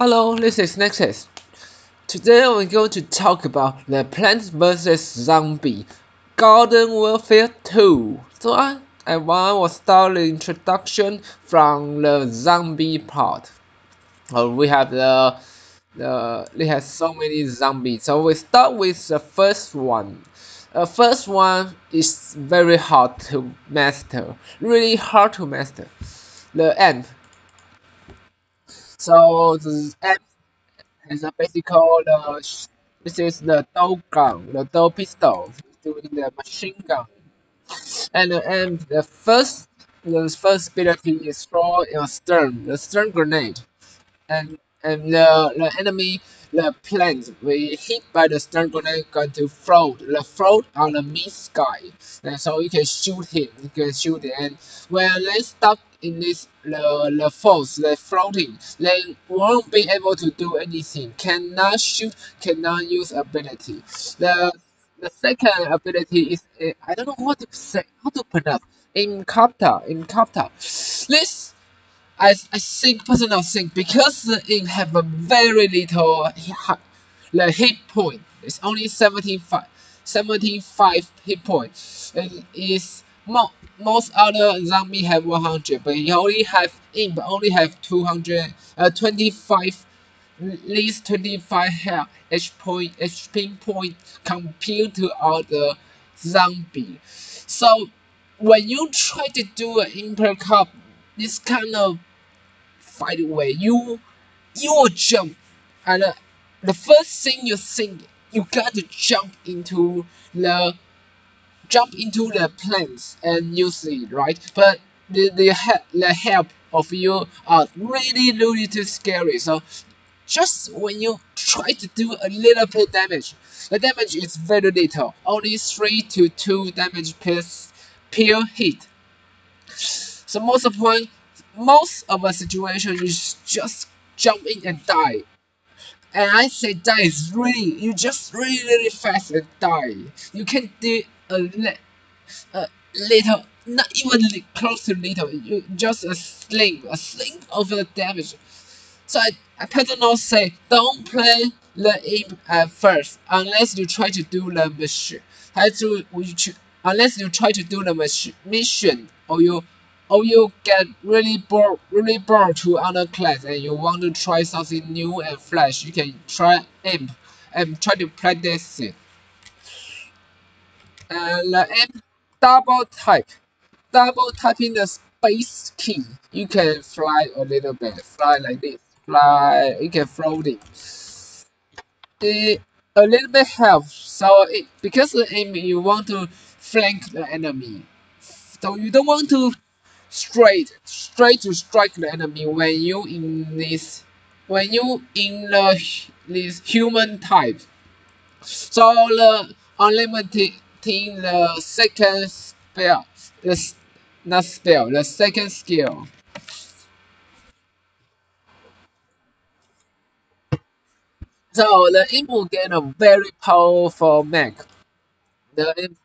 Hello, this is Nexus. Today we're going to talk about the Plants vs. Zombie Garden Warfare 2. So I will start the introduction from the zombie part. We have it has so many zombies. So we start with the first one. The first one is very hard to master, really hard to master. The amp. So the amp has a basically this is the dog gun, the dog pistol, doing the machine gun, and the first ability is throw a the stun grenade, and the enemy the planes we hit by the stun grenade going to float on the mid sky, and so you can shoot him, and when they stuck in this the force they floating, they won't be able to do anything, cannot shoot, cannot use ability. The second ability is I don't know what to say, how to pronounce, in this I think personal think because it have a very little the hit point. It's only 75 hit points. And is most other zombie have 100, but he only have imp only have 25, at least 25 health HP point compared to other zombie. So when you try to do an Imper Cup, this kind of fight away. You will jump, and the first thing you think you got to the jump into the plants and use it, right? But the help of you are really too scary. So just when you try to do a little bit damage, the damage is very little, only 3 to 2 damage per hit. So most of the situation is just jump in and die. And I say die is really, you just really fast and die. You can do a little, not even close to little, you just a sling of the damage. So I personally say don't play the aim at first unless you try to do the mission. Unless you try to do the mission, or you get really bored to other class and you want to try something new and fresh, you can try aim and try to practice it. And the aim double type. Double tapping the space key, you can fly a little bit, fly like this, fly, you can floating. It a little bit helps, so because the aim you want to flank the enemy, so you don't want to straight to strike the enemy when you in this human type. So the unlimited the second spell, not spell, the second skill. So the imp will get a very powerful mech. The imp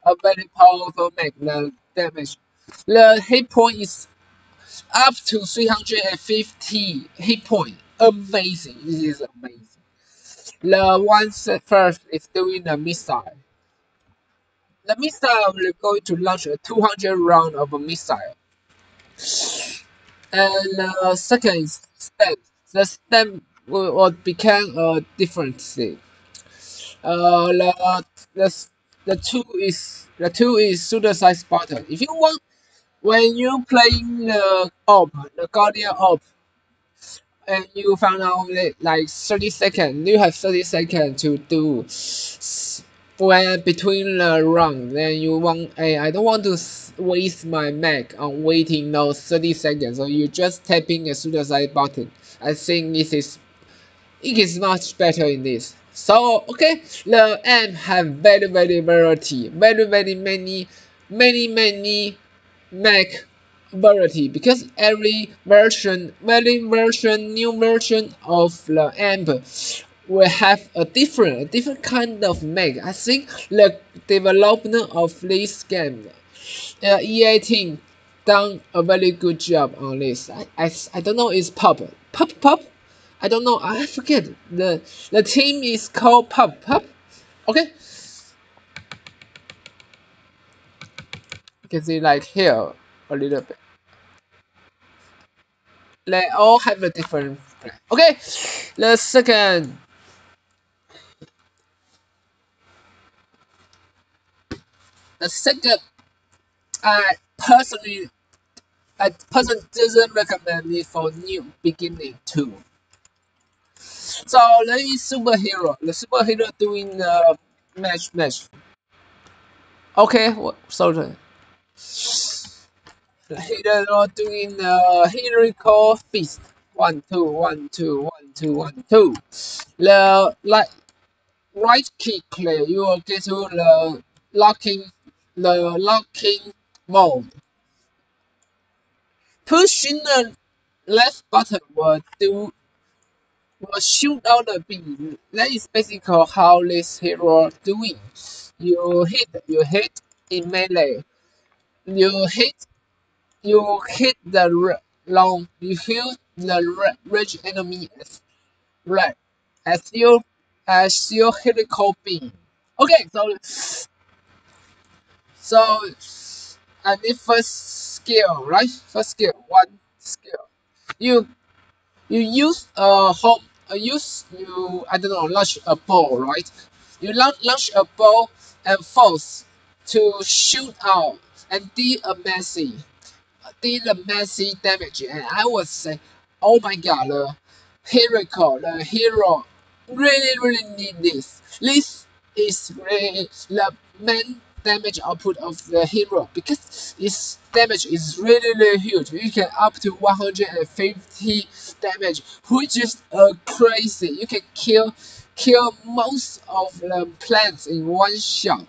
a very powerful mech. The damage. The hit point is up to 350 hit point. Amazing. This is amazing. The one first is doing the missile. The missile will going to launch a 200 round of a missile. And second is stem. The stem will become a different thing. The the two is suicide button. If you want, when you playing the guardian op, and you found out like 30 seconds, you have 30 seconds to do when between the run, then you want, I don't want to waste my Mac on waiting those 30 seconds, so you just tapping a suicide button. I think it is much better in this. So okay, the amp have very variety, very many Mac variety, because new version of the amp will have a different kind of Mac. I think the development of this game, EA team done a very good job on this. I don't know, it's pop. I don't know. I forget. The team is called Pup. Okay. You can see like here a little bit. They all have a different plan. Okay. The second. The second. I personally. I personally doesn't recommend it for new beginning too. So there is superhero. The superhero doing the match. Okay, sorry. The hero doing the hero fist. 1 2 1 2 1 2 1 2. The like right click play, you will get to the locking mode. Pushing the left button will shoot out the beam. That is basically how this hero doing. You hit in melee. You hit the long. You hit the range enemy as red as your helical beam. Okay, so and the first skill, right? First skill, one skill. You you use home use you I don't know launch a ball, right? You launch a ball and force to shoot out and deal a massive damage. And I would say, oh my god, the hero really need this. This is really the main damage output of the hero because its damage is really huge. You can up to 150 damage, which is crazy. You can kill most of the plants in one shot.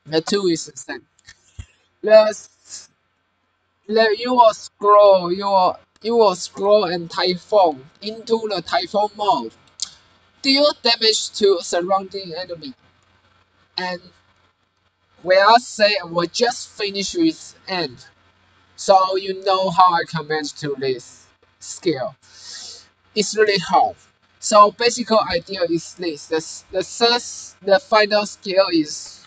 The two is the same. The you will scroll and typhoon into the typhoon mode. Deal damage to surrounding enemy. And when I say I will just finish with end, so you know how I command to this skill. It's really hard. So basic idea is this. The final skill is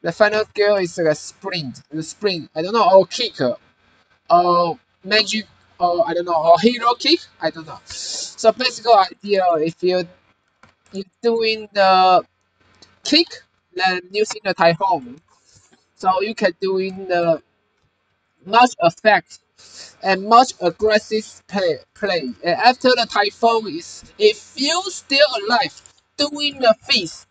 like a sprint. The sprint. I don't know, or kick, or magic, or I don't know, or hero kick. I don't know. So basic idea, if you're doing the kick, then using the typhoon, so you can doing the much effect and much aggressive play. And after the typhoon is, if you still alive, doing the face.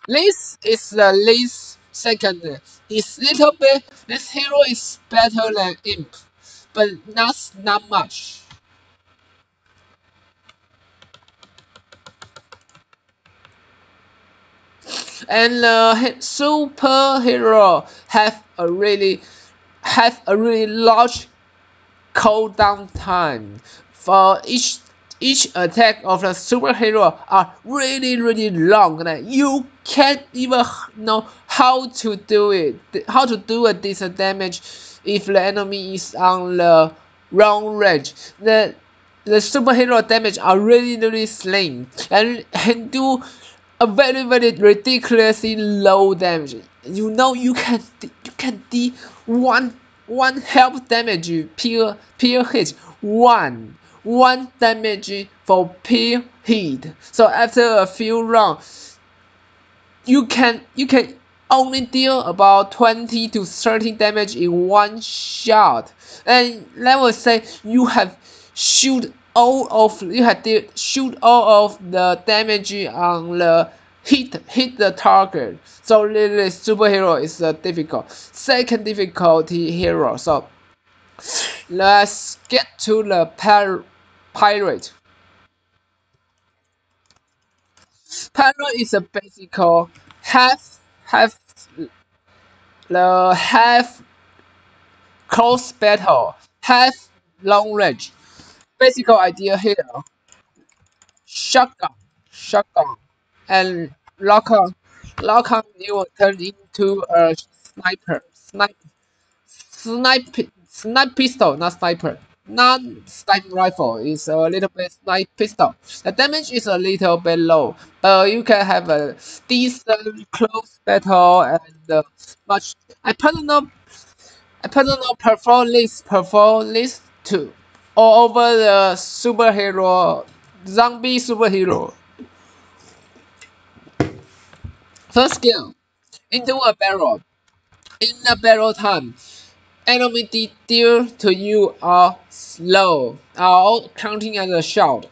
This is the least second. It's little bit. This hero is better than Imp, but not much. And the superhero have a really large cooldown time for each attack of the superhero are really long, and you can't even know how to do a decent damage if the enemy is on the wrong range. The superhero damage are really slim and do a very ridiculously low damage. You know you can do one health damage per hit, one damage for per hit. So after a few rounds, you can only deal about 20 to 30 damage in one shot. And let us say you have shoot all of the damage on the hit the target. So really superhero is a difficult second difficulty hero. So let's get to the pirate. Pirate is a basic half the half close battle, half long range. Basic idea here: shotgun, shotgun, and lock on. You will turn into a sniper, snipe sniper pistol, not sniper. Not sniper rifle. It's a little bit sniper pistol. The damage is a little bit low, but you can have a decent close battle and much. I personally prefer this to all over the superhero zombie superhero. First skill, into a barrel. In the battle time, enemy deal to you are slow, are counting as a shot.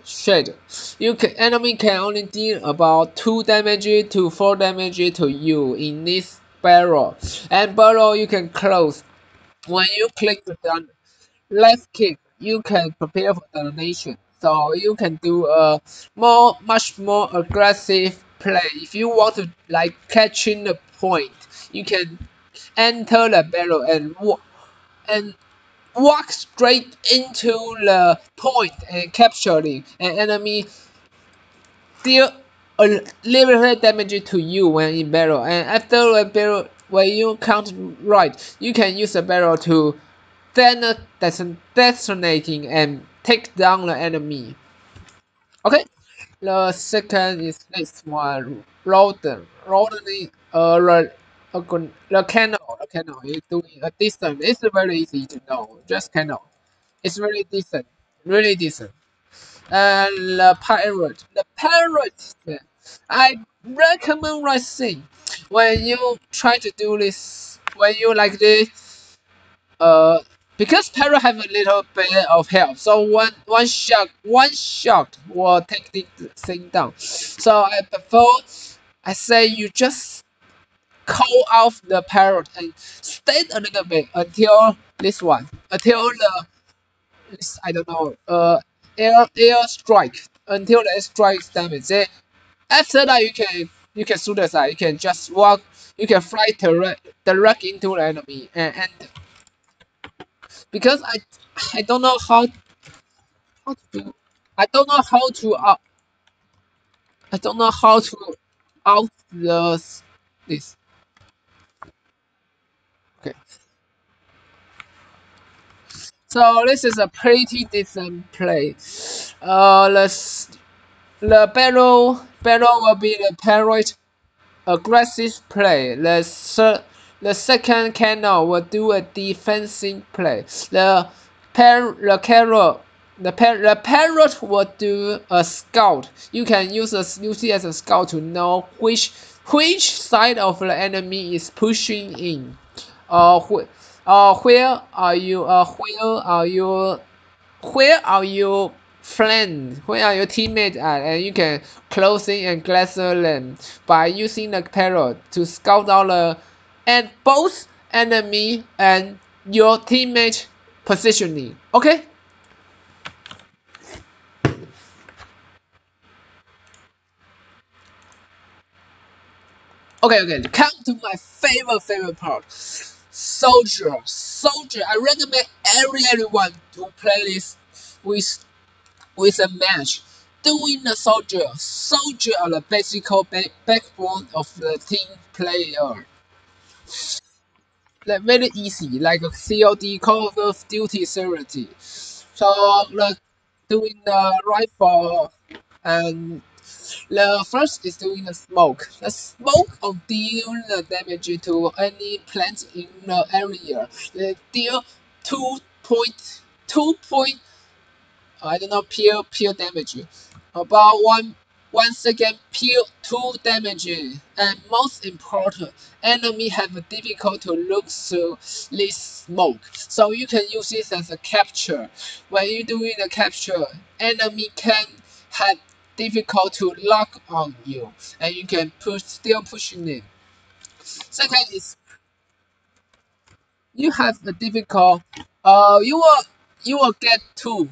Shade. Enemy can only deal about 2 damage to 4 damage to you in this barrel. And barrel you can close. When you click the left click, you can prepare for detonation. So you can do a much more aggressive play. If you want to like catching the point, you can enter the barrel and walk straight into the point and capturing an enemy, deal a limited damage to you when in barrel. And after the barrel, when you count right, you can use the barrel to detonating and take down the enemy. Okay, the second is this one, Roden. The canal is doing a decent. It's very easy to know. Just canal. It's really decent, really decent. And the pirate. I recommend rising when you try to do this. When you like this, because Parrot have a little bit of health, so one shot will take the thing down. So I say you just call off the Parrot and stay a little bit until until this I don't know, air strike, until the air strike damage. Then after that you can shoot aside, you can just walk, you can fly direct into the enemy and because I don't know how to do, I don't know how to I don't know how to out this. Okay, so this is a pretty decent play. The battle will be the parrot aggressive play. The second canal will do a defensive play. The carrot the parrot will do a scout. You can use it as a scout to know which side of the enemy is pushing in. Where are you? Where are you friends? Where are your teammates at? And you can close in and gather them by using the parrot to scout out and both enemy and your teammate positioning. Okay. Okay. Come to my favorite part. Soldier. I recommend everyone to play this with a match. Doing the soldier are the basic backbone of the team player. Like very easy, like a COD, Call of Duty series. So like doing the rifle and the first is doing the smoke. The smoke will deal the damage to any plants in the area. They deal 2.2 I don't know, pure damage. About 1 second pure 2 damage. And most important, enemy have a difficult to look through this smoke. So you can use this as a capture. When you doing the capture, enemy can have difficult to lock on you. And you can still pushing it. Second is you have a difficult you will get two.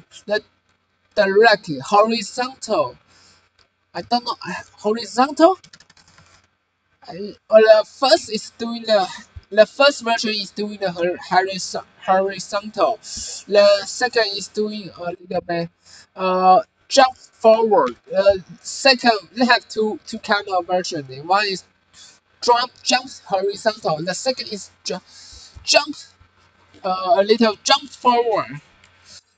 Direct horizontal. I don't know horizontal. The first is doing the first version is doing the horizontal. The second is doing a little bit jump forward. Second they have two kind of version. One is jump horizontal. The second is jump a little jump forward.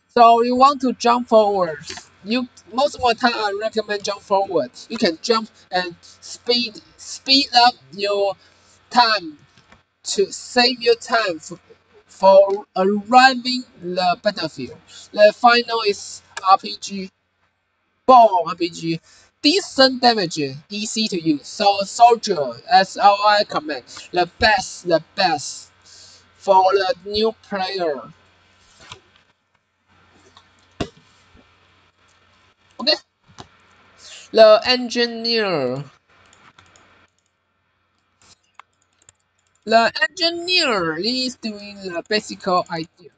So you want to jump forward. You most of the time I recommend jump forward. You can jump and speed up your time to save your time for arriving the battlefield. The final is RPG. Ball RPG. Decent damage, easy to use. So soldier, as our command, the best for the new player. Okay, the engineer. The engineer is doing the basic idea,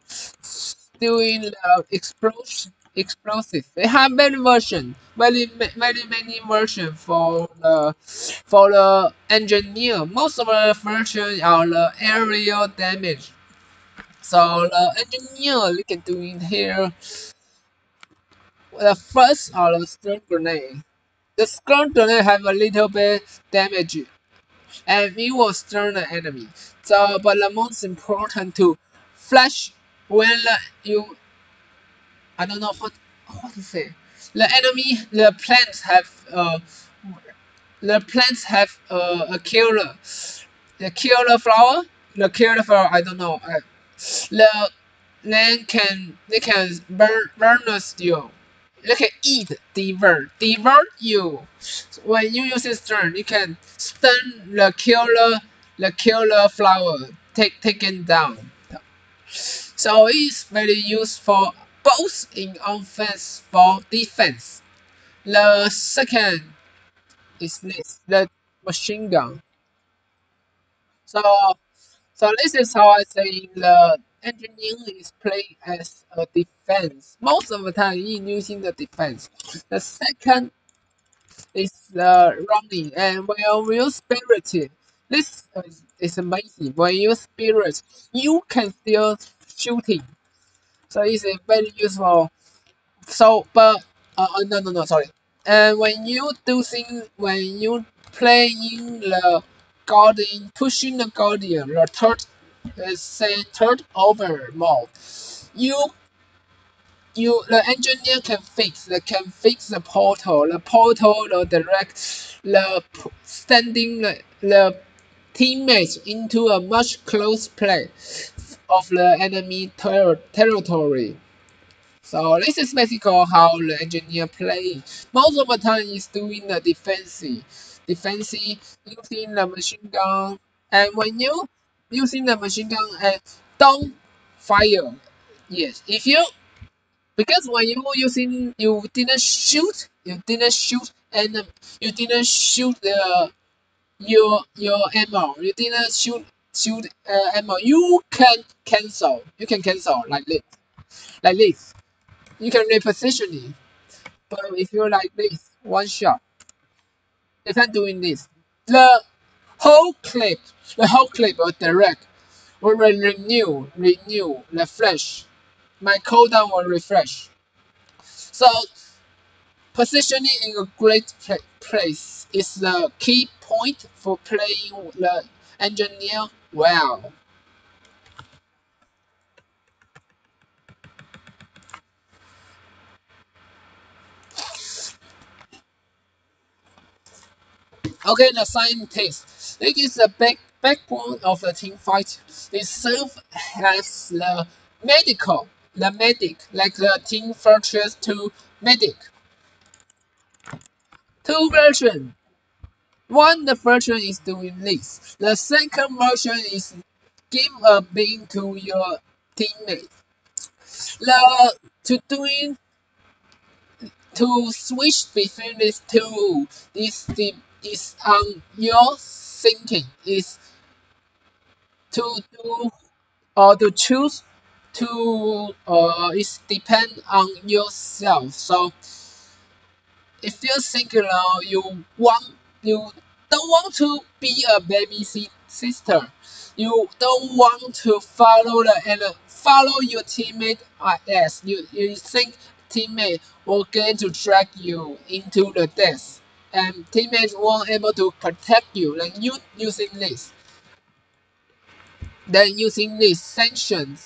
doing the explosive. They have many version, many version for the engineer. Most of the version are the aerial damage. So the engineer you can do in here. The first are the stun grenade. The stun grenade have a little bit damage and it will stun the enemy. So, but the most important to flash when you I don't know what to say. The enemy the plants have a killer. The killer flower. The killer flower I don't know. The they can burn us you. They can eat divert you. When you use this turn, you can stun the killer flower taken down. So it's very useful both in offense for defense. The second is this, the machine gun. So this is how I say the engineering is playing as a defense. Most of the time in using the defense. The second is running, and when you use spirit, this is amazing. When you use spirit, you can still shooting. So it's very useful. So, but no, sorry. And when you do things, when you playing the guardian, pushing the guardian, the third, let's say third over mode, you the engineer can fix the portal, the direct, standing the teammates into a much close play of the enemy territory. So this is basically how the engineer plays. Most of the time is doing the defensive using the machine gun. And when you using the machine gun and don't fire, yes, if you because when you using and you didn't shoot the your ammo, you didn't shoot ammo, you can cancel. You can cancel like this. You can reposition it. But if you like this, one shot, if I'm doing this, the the whole clip will direct, will renew, refresh. My cooldown will refresh. So positioning in a great place is the key point for playing the engineer well. Okay, the scientist. It is the backbone of the team fight. They serve as the medic, like the Team Fortress 2 medic. Two versions. One, the version is doing this. The second version is give a beam to your teammate. The to doing to switch between these two is on your thinking. Is to do or to choose to is depend on yourself. So if you think you don't want to be a baby sister, you don't want to follow your teammate as you think teammate will going to drag you into the death, and teammates won't able to protect you. Like you using this. Then using this sanction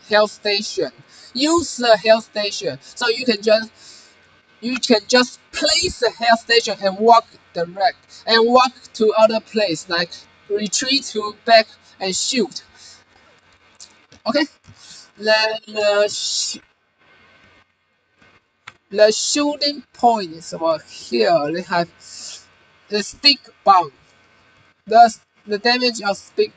health station. Use the health station, so you can just place the health station and walk to other place, like retreat to back and shoot. Okay, the shooting point is over here. They have the stick bomb. The damage of stick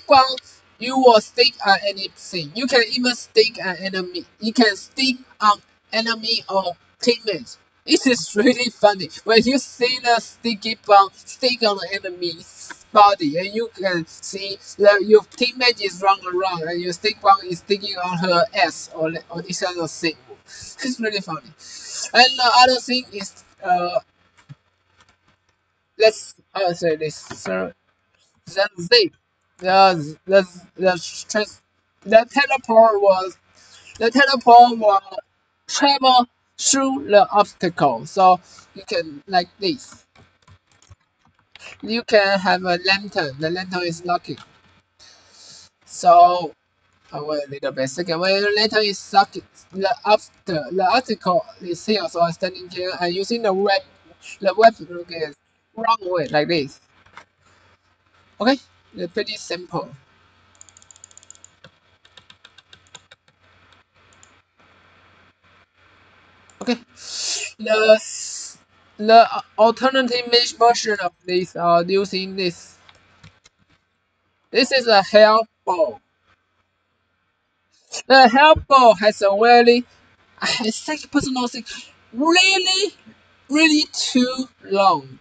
bomb. You will stick on anything. You can even stick an enemy. You can stick on enemy or teammates. It is really funny when you see the sticky bomb stick on the enemy's body, and you can see that your teammate is running around and your stick bomb is sticking on her ass or this kind of thing. It's really funny. And the other thing is let's say this. So the zip, the teleport was travel through the obstacle. So you can like this. You can have a lantern. The lantern is locking. So wait a little bit. Second, when the lantern is socket, the obstacle is here. So I'm standing here and using the web is wrong way like this. Okay, it's pretty simple. Okay, the alternative version of this are using this. This is a health ball. The health ball has a very, I think personal thing, really too long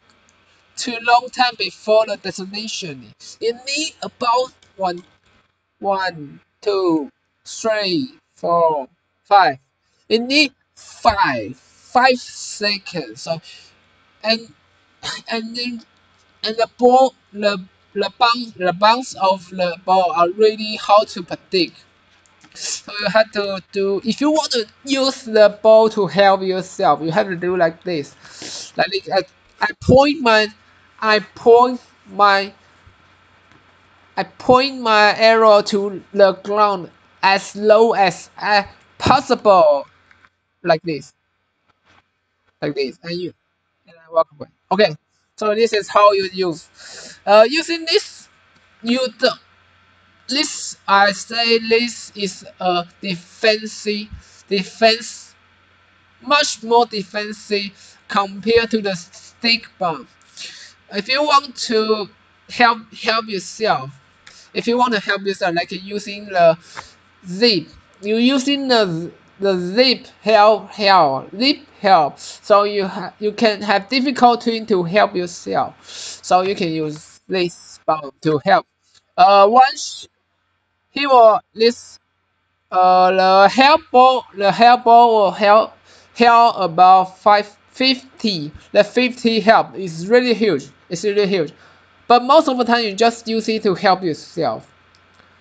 time before the destination. You need about one, two, three, four, five. You need five seconds. So and and then and the ball the bounce of the ball are really hard to predict. So you have to do, if you want to use the ball to help yourself, you have to do like this. Like I point my I point my I point my arrow to the ground as low as possible, like this, and I walk away. Okay, so this is how you use. Using this, you do, this I say this is a defense, much more defensive compared to the stick bomb. If you want to help yourself, like using the zip, you using the zip help, so you can have difficulty to help yourself, so you can use this bomb to help. Once he will this the help ball will help about 550. The 50 help is really huge. It's really huge. But most of the time you just use it to help yourself.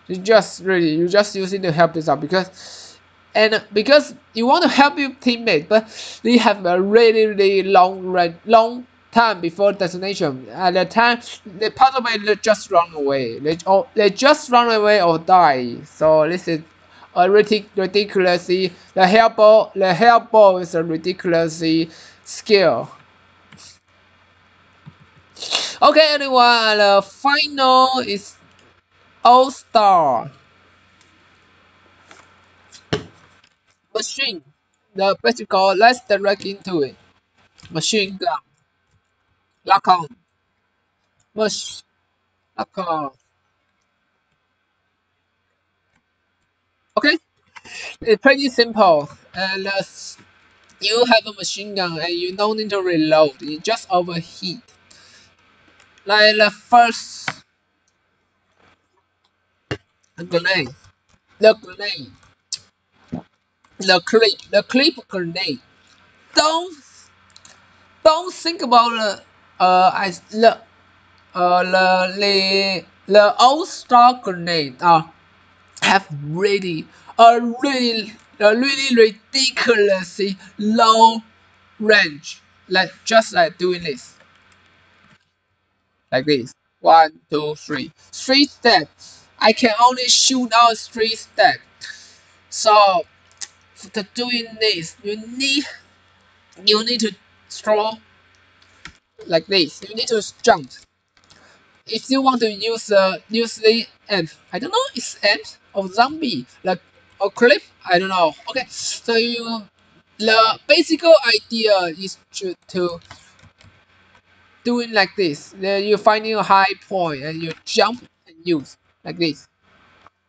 You just use it to help yourself because you want to help your teammate, but they have a really long time before destination. At the time, they possibly just run away. They just run away or die. So this is a ridiculously the help ball is a ridiculously skill. Okay, everyone. The final is All Star machine. The practical. Let's direct into it. Machine gun. Lock on. Mush. Lock on. Okay, it's pretty simple. And you have a machine gun and you don't need to reload. You just overheat. Like the first grenade. The grenade. The clip grenade. Don't don't think about as the All Star grenade have really ridiculously low range, like just like doing this, like this. 1, 2, 3. 3 steps. I can only shoot out 3 steps. So to doing this, you need to throw like this. You need to jump. If you want to use the amp, I don't know, it's amp or zombie, like or clip, I don't know. Okay, so the basic idea is to doing like this. Then you finding a high point and you jump and use like this.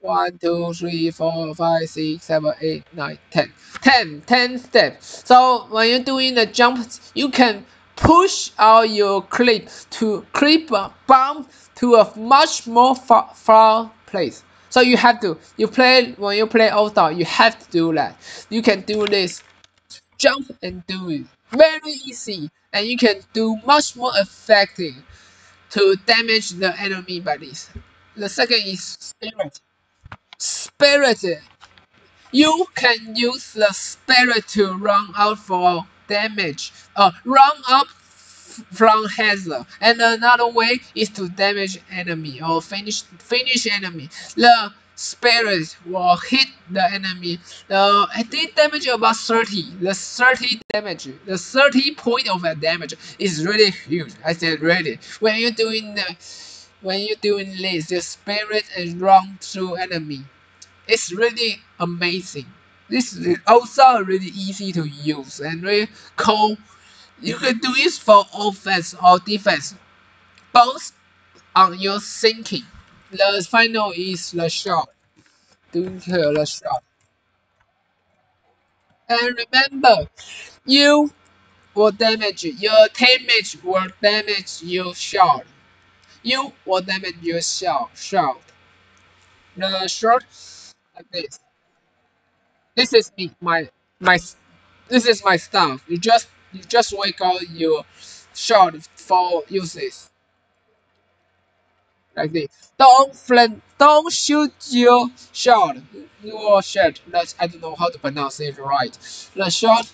1, 2, 3, 4, 5, 6, 7, 8, 9, 10. 10 steps. So when you're doing the jump, you can push out your clip to clip a bomb to a much more far place. So you have to, when you play All Star, you have to do that. You can do this, jump and do it. Very easy. And you can do much more effective to damage the enemy by this. The second is spirit. Spirit. You can use the spirit to run out for damage. Run up from hazard. And another way is to damage enemy or finish enemy. The spirit will hit the enemy. It did damage about 30. The 30 damage, the 30 point of a damage is really huge. I said really. When you're doing this, the spirit and run through enemy. It's really amazing. This is also really easy to use and really cool. You can do it for offense or defense, both on your thinking. The final is the shot. Doing here the shot. And remember, you will damage your teammates will damage your shot. You will damage your shot. The shot like this. This is me, my this is my stuff. You just wake up your shot for uses like this. Don't shoot your shot. Your shot. I don't know how to pronounce it right. The shot.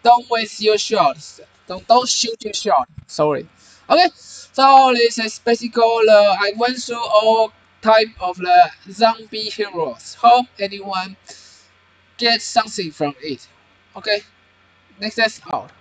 Don't waste your shots. Don't shoot your shot. Sorry. Okay. So this is basically I went through all type of the zombie heroes. Hope anyone gets something from it. Okay. Next is out.